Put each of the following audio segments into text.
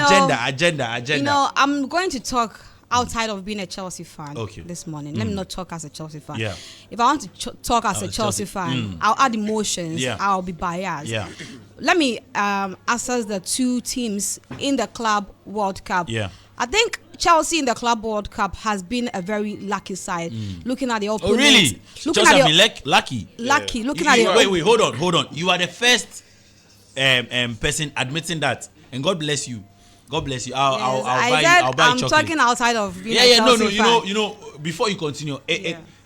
Agenda. You know, I'm going to talk outside of being a Chelsea fan this morning. Let me not talk as a Chelsea fan. Yeah. If I want to talk as a Chelsea fan, I'll add emotions. Yeah. I'll be biased. Yeah. Let me assess the two teams in the Club World Cup. Yeah. I think Chelsea in the Club World Cup has been a very lucky side. Looking at the opponents. Oh, really? Looking Chelsea at have been lucky. Lucky. Looking at the wait, hold on. You are the first person admitting that, and God bless you. God bless you. I'll buy I'm chocolate. talking outside of being a Chelsea fan. You know. Before you continue,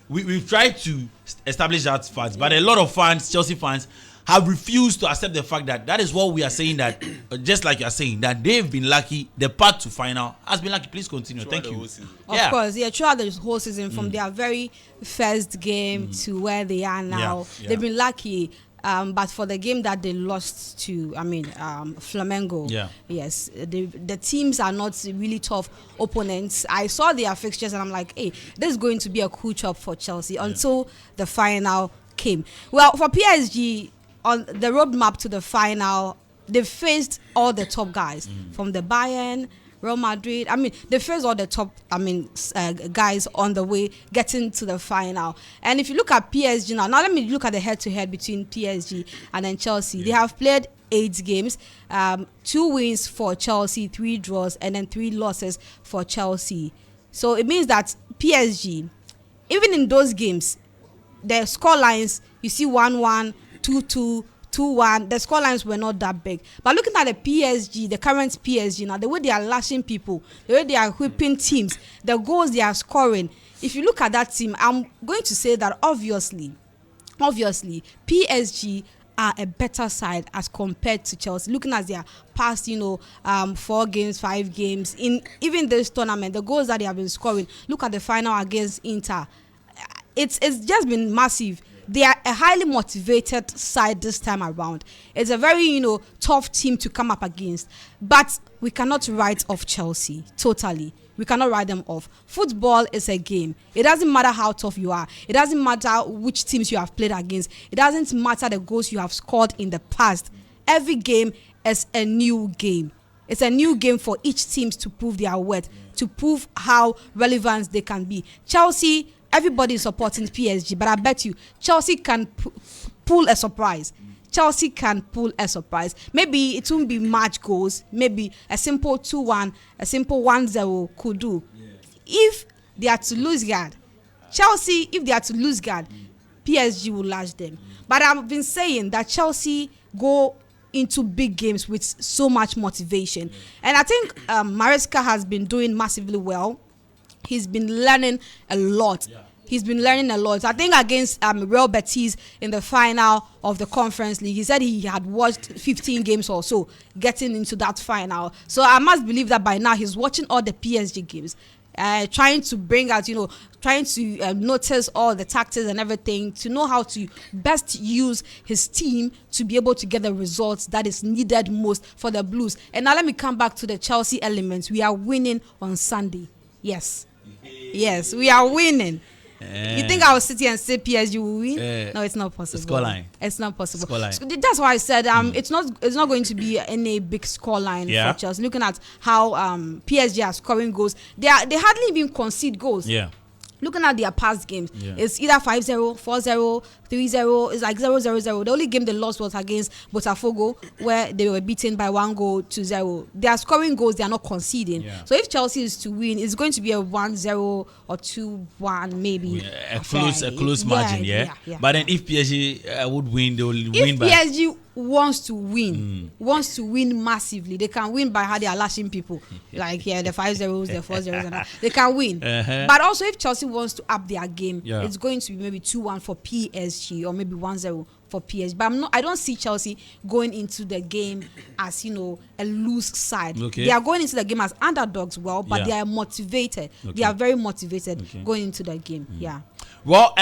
we've tried to establish that fact, but a lot of fans, Chelsea fans, have refused to accept the fact that is what we are saying. That just like you are saying, that they've been lucky. The path to final has been lucky. Please continue. Thank you. Of course, throughout the whole season, from their very first game to where they are now, they've been lucky. But for the game that they lost to, Flamengo, yes, the teams are not really tough opponents. I saw their fixtures and I'm like, hey, this is going to be a cool job for Chelsea until the final came. Well, for PSG, on the roadmap to the final, they faced all the top guys from the Bayern, Real Madrid. They faced all the top, guys on the way getting to the final. And if you look at PSG now let me look at the head-to-head between PSG and then Chelsea. Yeah. They have played 8 games, 2 wins for Chelsea, 3 draws, and then 3 losses for Chelsea. So it means that PSG, even in those games, the score lines, you see 1-1, 2-2, 2-1, the scorelines were not that big. But looking at the PSG, the current PSG now, the way they are lashing people, the way they are whipping teams, the goals they are scoring, if you look at that team, I'm going to say that obviously, PSG are a better side as compared to Chelsea. Looking at their past, 4 games, 5 games, in even this tournament, the goals that they have been scoring, look at the final against Inter. It's just been massive. They are a highly motivated side this time around. It's a very, tough team to come up against. But we cannot write off Chelsea totally. We cannot write them off. Football is a game. It doesn't matter how tough you are. It doesn't matter which teams you have played against. It doesn't matter the goals you have scored in the past. Every game is a new game. It's a new game for each team to prove their worth, to prove how relevant they can be. Chelsea, everybody is supporting PSG, but I bet you Chelsea can pull a surprise. Chelsea can pull a surprise. Maybe it won't be match goals. Maybe a simple 2-1, a simple 1-0 could do. Yeah. If they are to lose guard, Chelsea, if they are to lose guard, PSG will lash them. But I've been saying that Chelsea go into big games with so much motivation. And I think Maresca has been doing massively well. He's been learning a lot. I think against Real Betis in the final of the Conference League, he said he had watched 15 games or so getting into that final. So I must believe that by now he's watching all the PSG games, trying to bring out, trying to notice all the tactics and everything to know how to best use his team to be able to get the results that is needed most for the Blues. And now let me come back to the Chelsea elements. We are winning on Sunday. Yes, we are winning. You think I will sit here and say PSG will win? No, it's not possible. Scoreline. It's not possible. So that's why I said it's not going to be any big scoreline for Chelsea. Looking at how PSG are scoring goals, they hardly even concede goals. Yeah. Looking at their past games, it's either 5-0, 4-0, 3-0. It's like 0-0-0. The only game they lost was against Botafogo, where they were beaten by 1-0. They are scoring goals, they are not conceding. Yeah. So if Chelsea is to win, it's going to be a 1-0 or 2-1 maybe. Yeah, a close margin, yeah. But then if PSG would win, they will win by... If PSG wants to win massively, they can win by how they are lashing people. Like the 5-0s, the 4-0s, and that. They can win. But also if Chelsea wants to up their game, it's going to be maybe 2-1 for PSG or maybe 1-0 for PSG. But I don't see Chelsea going into the game as a loose side. They are going into the game as underdogs, but they are motivated. They are very motivated going into the game. Well,